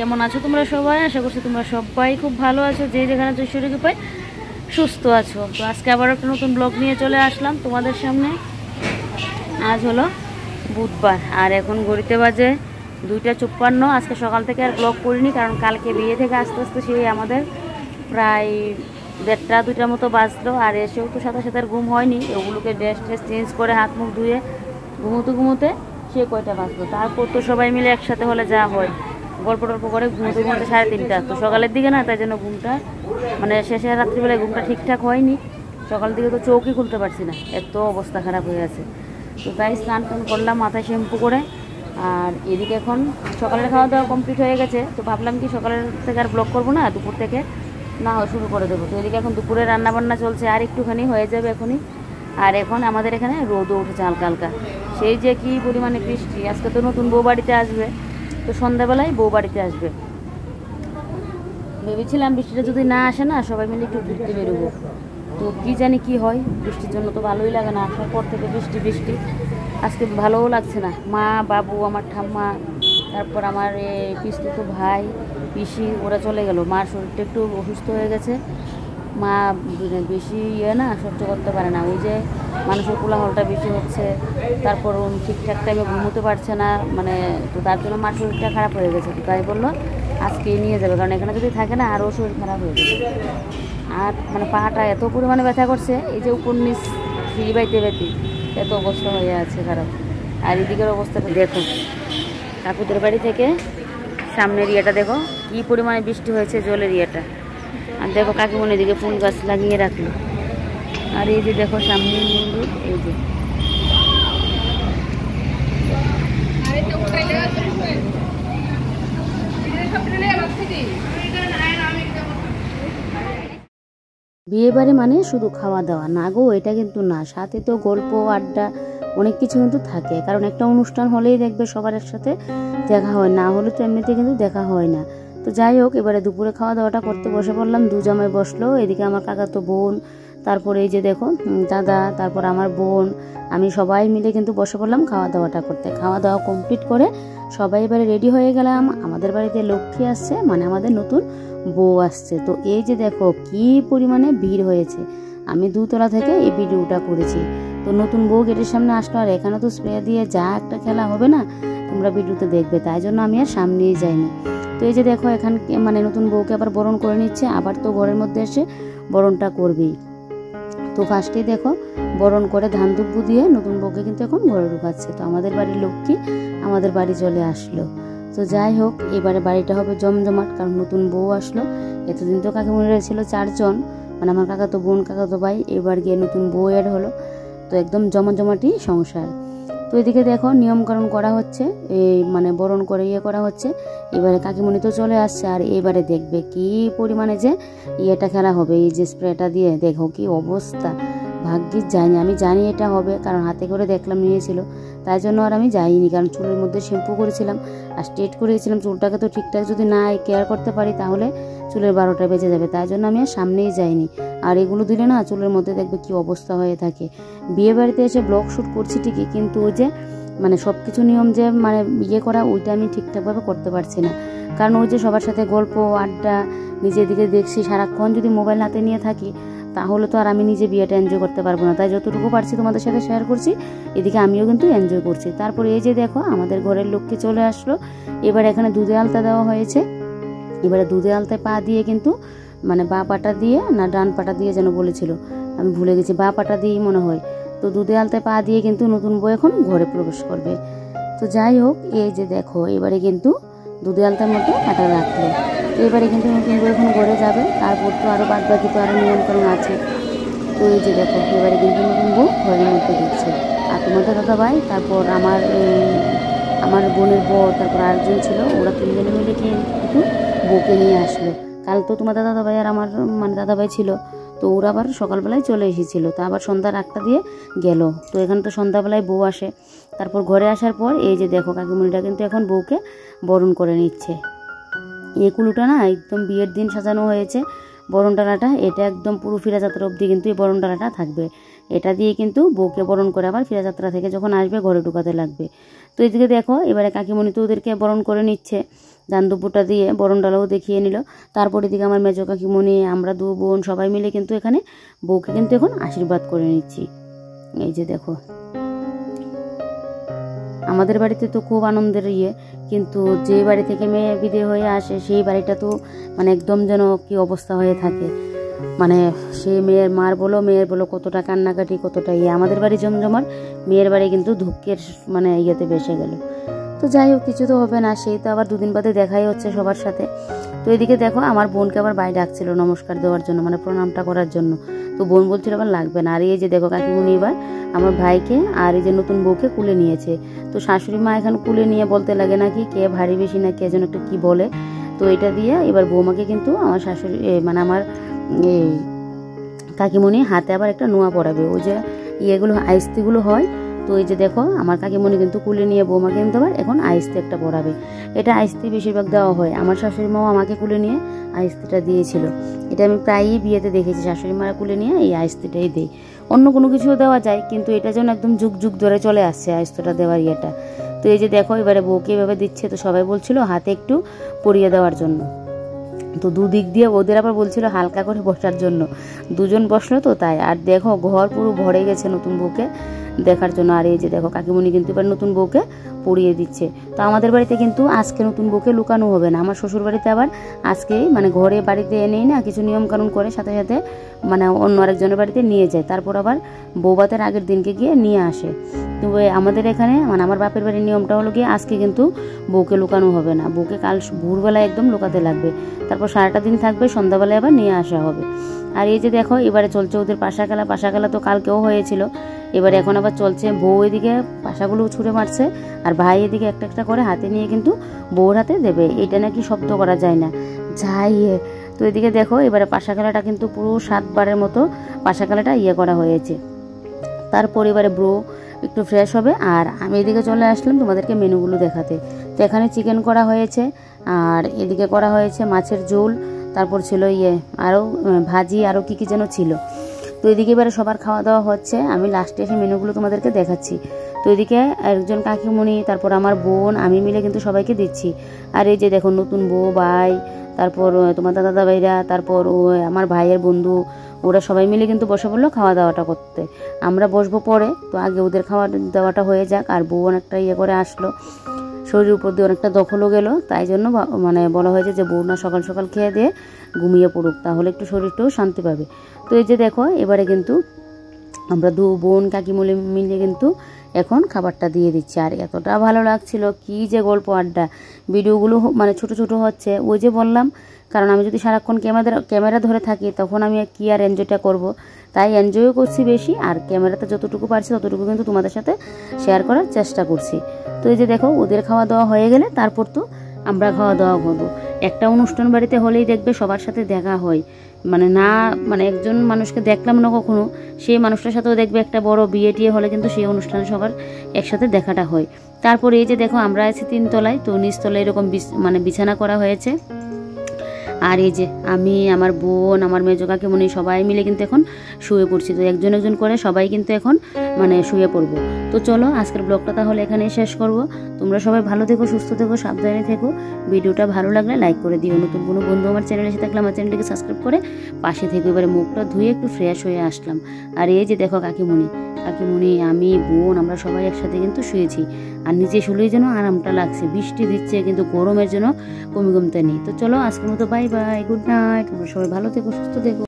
কেমন আছো তোমরা সবাই? আশা করছি তোমরা সবাই খুব ভালো আছো, যে যেখানে শরীরকে পাই সুস্থ আছো। তো আজকে আবার একটা নতুন ব্লগ নিয়ে চলে আসলাম তোমাদের সামনে। আজ হলো বুধবার আর এখন ঘড়িতে বাজে 2:54। আজকে সকাল থেকে আর ব্লগ করিনি, কারণ কালকে বিয়ে থেকে আস্তে আস্তে সেই আমাদের প্রায় 1:30-2টার মতো বাজলো। আর এসেও তো সাথে সাথে আর ঘুম হয়নি, ওগুলোকে ড্রেস চেঞ্জ করে হাত মুখ ধুয়ে ঘুমোতে সে কয়টা বাজলো। তারপর তো সবাই মিলে একসাথে হলে যা হয়, গল্প টল্প করে ঘুমোতে 3:30। তো সকালের দিকে না, তাই জন্য ঘুমটা মানে শেষে রাত্রিবেলায় ঘুমটা ঠিকঠাক হয়নি। সকালের দিকে তো চোখই খুলতে পারছি না, এত অবস্থা খারাপ হয়ে আছে। তো তাই স্নান টান করলাম মাথায় শ্যাম্পু করে। আর এদিকে এখন সকালের খাওয়া দাওয়া কমপ্লিট হয়ে গেছে। তো ভাবলাম কি সকালের থেকে আর ব্লগ করবো না, দুপুর থেকে না হয় শুরু করে দেবো। তো এদিকে এখন দুপুরে রান্নাবান্না চলছে, আর একটুখানি হয়ে যাবে এখনই। আর এখন আমাদের এখানে রোদও উঠেছে হালকা হালকা, সেই যে কি পরিমাণে বৃষ্টি। আজকে তো নতুন বউ বাড়িতে আসবে, তো সন্ধ্যাবেলায় বউ বাড়িতে আসবে। ভেবেছিলাম বৃষ্টিটা যদি না আসে না, সবাই মিলে একটু ঘুরতে বেরোবো। তো কী জানি কি হয়, বৃষ্টির জন্য তো ভালোই লাগে না, আসার পর থেকে বৃষ্টি বৃষ্টি। আজকে ভালোও লাগছে না। মা, বাবু, আমার ঠাম্মা, তারপর আমার পিস্তুতো ভাই, পিসি ওরা চলে গেল। মার শরীরটা একটু অসুস্থ হয়ে গেছে। মা বেশি না সহ্য করতে পারে না, ওই যে মানুষের কোলাহলটা বেশি হচ্ছে, তারপর ঠিকঠাক টাইমে ঘুমোতে পারছে না, মানে তো তার জন্য মার শরীরটা খারাপ হয়ে গেছে। তো তাই বললো আজকেই নিয়ে যাবে, কারণ এখানে যদি থাকে না আরও শরীর খারাপ হয়ে যাবে। আর মানে পাটা এত পরিমাণে ব্যথা করছে, এই যে উপর নিচ সিঁড়ি বাইতে ব্যথি, এত অবস্থা হয়ে আছে খারাপ। আর এদিকের অবস্থাটা দেখো, কাকুদের বাড়ি থেকে সামনের ইয়েটা দেখো কী পরিমাণে বৃষ্টি হয়েছে, জলের ইয়েটা। আর দেখো কাকিমণি দিকে ফুল গাছ লাগিয়ে রাখলো। আর এই যে দেখো সামনে মন্দির, এই যে বিয়ে বাড়ি মানে শুধু খাওয়া দাওয়া না গো, এটা কিন্তু না, সাথে তো গল্প আড্ডা অনেক কিছু কিন্তু থাকে। কারণ একটা অনুষ্ঠান হলেই দেখবে সবার একসাথে দেখা হয়, না হলে তো এমনিতে কিন্তু দেখা হয় না। তো যাই হোক, এবারে দুপুরে খাওয়া দাওয়াটা করতে বসে পড়লাম। দু জামাই বসলো, এদিকে আমার কাকাতো বোন, তারপরে এই যে দেখো দাদা, তারপর আমার বোন, আমি সবাই মিলে কিন্তু বসে পড়লাম খাওয়া দাওয়াটা করতে। খাওয়া দাওয়া কমপ্লিট করে সবাই এবারে রেডি হয়ে গেলাম। আমাদের বাড়িতে লক্ষ্মী আসছে, মানে আমাদের নতুন বউ আসছে। তো এই যে দেখো কি পরিমাণে ভিড় হয়েছে। আমি 2তলা থেকে এই ভিডিওটা করেছি। তো নতুন বউ গেটের সামনে আসলো, আর এখানে তো স্প্রে দিয়ে যা একটা খেলা হবে না, তোমরা ভিডিওতে দেখবে, তাই জন্য আমি আর সামনেই যাইনি। তো এই যে দেখো এখানে মানে নতুন বউকে আবার বরণ করে নিচ্ছে, আবার তো ঘরের মধ্যে এসে বরণটা করবেই। তো ফার্স্টেই দেখো বরণ করে ধান দুব্বু দিয়ে নতুন বউকে কিন্তু এখন ঘরে ঢুকাচ্ছে। তো আমাদের বাড়ির লক্ষ্মী আমাদের বাড়ি চলে আসলো। তো যাই হোক, এবারে বাড়িটা হবে জমজমাট, কারণ নতুন বউ আসলো। এতদিন তো কাকিমণিরা ছিল 4 জন, মানে আমার কাকাতো বোন, কাকাতো ভাই, এবার গিয়ে নতুন বউ এড হলো। তো একদম জমাজমাটি সংসার। তো এদিকে দেখো নিয়মকরণ করা হচ্ছে, এই মানে বরণ করে করা হচ্ছে। এবারে কাকিমণি তো চলে আসছে, আর এবারে দেখবে কি পরিমাণে যে ইয়েটা খেলা হবে, এই যে স্প্রেটা দিয়ে দেখো কি অবস্থা। ভাগ্যিস যাইনি, আমি জানি এটা হবে, কারণ হাতে করে দেখলাম নিয়েছিল, তাই জন্য আর আমি যাইনি। কারণ চুলের মধ্যে শ্যাম্পু করেছিলাম আর স্ট্রেট করেছিলাম চুলটাকে, তো ঠিকঠাক যদি না কেয়ার করতে পারি তাহলে চুলের 12টা বেজে যাবে, তাই জন্য আমি আর সামনেই যাইনি। আর এগুলো দিলে না চুলের মধ্যে দেখবে কি অবস্থা হয়ে থাকে। বিয়ে বাড়িতে এসে ব্লগ শ্যুট করছি ঠিকই, কিন্তু ওই যে মানে সব কিছু নিয়ম যে মানে করা, ওইটা আমি ঠিকঠাকভাবে করতে পারছি না। কারণ ওই যে সবার সাথে গল্প আড্ডা, নিজের দিকে দেখছি, সারাক্ষণ যদি মোবাইল হাতে নিয়ে থাকি তাহলে তো আর আমি নিজে বিয়েটা এনজয় করতে পারবো না। তাই যতটুকু পারছি তোমাদের সাথে শেয়ার করছি, এদিকে আমিও কিন্তু এনজয় করছি। তারপরে এই যে দেখো আমাদের ঘরের লক্ষ্মী চলে আসলো। এবার এখানে দুধে আলতা দেওয়া হয়েছে। এবারে দুধে আলতায় পা দিয়ে কিন্তু মানে বা পাটা দিয়ে না ডান পাটা দিয়ে যেন বলেছিল, আমি ভুলে গেছি, বা পাটা দিয়েই মনে হয়। তো দুধে আলতায় পা দিয়ে কিন্তু নতুন বউ এখন ঘরে প্রবেশ করবে। তো যাই হোক, এই যে দেখো এবারে কিন্তু দুধে আলতার মধ্যে পাটা রাখলো। তো এবারে কিন্তু নতুন বউ এখন ঘরে যাবে, তারপর তো আরও বাদ বাকি তো আরও নিয়মকরণ আছে। তো এই যে দেখো এবারে কিন্তু নতুন বউ ঘরের মধ্যে ঢুকছে। আর তোমাদের দাদা ভাই, তারপর আমার বোনের বর, তারপর আরেকজন ছিল, ওরা 3 জনে মিলে কিন্তু বউকে নিয়ে আসলো। কাল তো তোমাদের দাদা ভাই আর আমার মানে দাদা ভাই ছিল, তো ওরা আবার সকালবেলায় চলে এসেছিলো। তো আবার সন্ধ্যার 8টা দিয়ে গেল। তো এখানে তো সন্ধ্যাবেলায় বউ আসে। তারপর ঘরে আসার পর এই যে দেখো কাকিমণিটা কিন্তু এখন বউকে বরণ করে নিচ্ছে। এই কুলুটা না একদম বিয়ের দিন সাজানো হয়েছে। বরণ ডালাটা এটা একদম পুরো ফিরাযাত্রা অবধি কিন্তু এই বরণ ডালাটা থাকবে। এটা দিয়ে কিন্তু বউকে বরণ করে আবার ফিরাযাত্রা থেকে যখন আসবে ঘরে ঢুকাতে লাগবে। তো এদিকে দেখো এবারে কাকিমণি তো ওদেরকে বরণ করে নিচ্ছে। ধান দুপুরটা দিয়ে বরণডালাও দেখিয়ে নিল। তারপর এদিকে আমার মেজো কাকিমণি, আমরা দু বোন সবাই মিলে কিন্তু এখানে বউকে কিন্তু এখন আশীর্বাদ করে নিচ্ছি। এই যে দেখো, আমাদের বাড়িতে তো খুব আনন্দের কিন্তু যে বাড়ি থেকে মেয়ে বিদে হয়ে আসে সেই বাড়িটা তো মানে একদম যেন কি অবস্থা হয়ে থাকে। মানে সে মেয়ের মেয়ের বলো কতটা কান্নাকাটি, কতটা আমাদের বাড়ি জমজমার, মেয়ের বাড়ি কিন্তু দুঃখের মানে বেসে গেল। তো যাই হোক, কিছু তো হবে না, সেই তো আবার দুদিন বাদে দেখাই হচ্ছে সবার সাথে। তো এদিকে দেখো আমার বোনকে আবার বাইরে ডাকছিল নমস্কার দেওয়ার জন্য, মানে প্রণামটা করার জন্য। তো বোন বলছিল আবার লাগবে না। আর এই যে দেখো কাকিমণি এবার আমার ভাইকে আর এই যে নতুন বউকে কুলে নিয়েছে। তো শাশুড়ি মা এখন কুলে নিয়ে বলতে লাগে নাকি কে ভারী বেশি না কে যেন একটা কি বলে। তো এটা দিয়ে এবার বৌমাকে কিন্তু আমার শাশুড়ি মানে আমার কাকিমণি হাতে আবার একটা নোয়া পরাবে, ওই যে আইস্তিগুলো হয়। তো এই যে দেখো আমার কাকিমণি কিন্তু কুলে নিয়ে বৌমাকে কিন্তু আবার এখন আইস্তি একটা পরাবে। এটা আইস্তি বেশিরভাগ দেওয়া হয়, আমার শাশুড়ি মাও আমাকে কুলে নিয়ে আইস্তিটা দিয়েছিল। এটা আমি প্রায়ই বিয়েতে দেখেছি, শাশুড়ি মারা কুলে নিয়ে এই আইস্তিটাই দেয়। অন্য কোনো কিছুও দেওয়া যায়, কিন্তু এটা যেন একদম যুগ যুগ ধরে চলে আসছে আইস্তিটা দেওয়ার ইয়েটা। তো এই যে দেখো এবারে বউকে এভাবে দিচ্ছে। তো সবাই বলছিল হাতে একটু পরিয়ে দেওয়ার জন্য। তো দুদিক দিয়ে ওদের আবার বলছিল হালকা করে বসার জন্য, দুজন বসলো তো তাই। আর দেখো ঘর পুরো ভরে গেছে নতুন বউকে দেখার জন্য। আর এই যে দেখো কাকিমণি কিন্তু এবার নতুন বউকে পরিয়ে দিচ্ছে। তো আমাদের বাড়িতে কিন্তু আজকে নতুন বউকে লুকানো হবে না, আমার শ্বশুর বাড়িতে আবার আজকেই মানে ঘরে বাড়িতে এনেই না কিছু নিয়ম কানুন করে সাথে সাথে মানে অন্য আরেকজনের বাড়িতে নিয়ে যায়, তারপর আবার বৌভাতের আগের দিনকে গিয়ে নিয়ে আসে। তো আমাদের এখানে মানে আমার বাপের বাড়ির নিয়মটা হলো গিয়ে আজকে কিন্তু বউকে লুকানো হবে না, বউকে কাল ভোরবেলায় একদম লুকাতে লাগবে, তারপর সারাটা দিন থাকবে, সন্ধ্যাবেলায় আবার নিয়ে আসা হবে। আর এই যে দেখো এবারে চলছে ওদের পাশা খেলা তো কালকেও হয়েছিল, এবারে এখন আবার চলছে। বউ এদিকে পাশাগুলো ছুঁড়ে মারছে আর ভাই এদিকে একটা একটা করে হাতে নিয়ে কিন্তু বউর হাতে দেবে, এটা নাকি শব্দ করা যায় না যাই। তো এদিকে দেখো এবারে পাশা খেলাটা কিন্তু পুরো 7 বারের মতো পাশা খেলাটা করা হয়েছে। তারপর এবারে ব্রো একটু ফ্রেশ হবে আর আমি এদিকে চলে আসলাম তোমাদেরকে মেনুগুলো দেখাতে। তো এখানে চিকেন করা হয়েছে আর এদিকে করা হয়েছে মাছের ঝোল, তারপর ছিল আরও ভাজি, আরও কী কী যেন ছিল। তো এদিকে এবারে সবার খাওয়া দাওয়া হচ্ছে, আমি লাস্টে এসে মেনুগুলো তোমাদেরকে দেখাচ্ছি। তো এদিকে একজন কাকিমণি, তারপর আমার বোন, আমি মিলে কিন্তু সবাইকে দিচ্ছি। আর এই যে দেখো নতুন বউ, ভাই, তারপর তোমার দাদা ভাইরা, তারপর আমার ভাইয়ের বন্ধু, ওরা সবাই মিলে কিন্তু বসে পড়লো খাওয়া দাওয়াটা করতে। আমরা বসবো পরে, তো আগে ওদের খাওয়া দাওয়াটা হয়ে যাক। আর বউ অনেকটা করে আসলো, শরীরের উপর দিয়ে অনেকটা দখলও গেল, তাই জন্য মানে বলা হয়েছে যে বউ না সকাল সকাল খেয়ে দিয়ে ঘুমিয়ে পড়ুক, তাহলে একটু শরীরটাও শান্তি পাবে। তো এই যে দেখো এবারে কিন্তু আমরা দু বোন কাকিমণি মিলে কিন্তু এখন খাবারটা দিয়ে দিচ্ছি। আর এতটা ভালো লাগছিল, কি যে গল্প আড্ডা, ভিডিওগুলো মানে ছোট ছোট হচ্ছে, ওই যে বললাম, কারণ আমি যদি সারাক্ষণ ক্যামেরা ধরে থাকি তখন আমি কি আর এনজয়টা করব, তাই এনজয়ও করছি বেশি, আর ক্যামেরাতে যতটুকু পারছি ততটুকু কিন্তু তোমাদের সাথে শেয়ার করার চেষ্টা করছি। তো এই যে দেখো ওদের খাওয়া দাওয়া হয়ে গেলে তারপর তো আমরা খাওয়া দাওয়া করবো। একটা অনুষ্ঠান বাড়িতে হলেই দেখবে সবার সাথে দেখা হয়, মানে একজন মানুষকে দেখলাম না কখনো, সেই মানুষটার সাথেও দেখবে একটা বড় বিয়ে টিয়ে হলে কিন্তু সেই অনুষ্ঠানে সবার একসাথে দেখাটা হয়। তারপর এই যে দেখো আমরা আছি 3 তলায়, তো নিচতলায় এরকম বিছানা করা হয়েছে। আর এই যে আমি, আমার বোন, আমার মেজো কাকিমণি সবাই মিলে কিন্তু এখন শুয়ে পড়ছি। তো একজন একজন করে সবাই কিন্তু এখন শুয়ে পড়বো। তো চলো আজকের ব্লগটা তাহলে এখানেই শেষ করব। তোমরা সবাই ভালো থেকো, সুস্থ থেকো, সাবধানে থেকো। ভিডিওটা ভালো লাগলে লাইক করে দিও। নতুন কোনো বন্ধু আমার চ্যানেলে এসে থাকলে আমার চ্যানেলটিকে সাবস্ক্রাইব করে পাশে থেকো। এবারে মুখটা ধুয়ে একটু ফ্রেশ হয়ে আসলাম। আর এই যে দেখো কাকিমণি, আমি, বোন, আমরা সবাই একসাথে কিন্তু শুয়েছি। আর নিচে শুলেই যেন আরামটা লাগছে, বৃষ্টি দিচ্ছে কিন্তু গরমের জন্য কমতে নেই। তো চলো আজকের মতো বাই বাই, গুড নাইট। তোমরা সবাই ভালো থেকো, সুস্থ থেকো।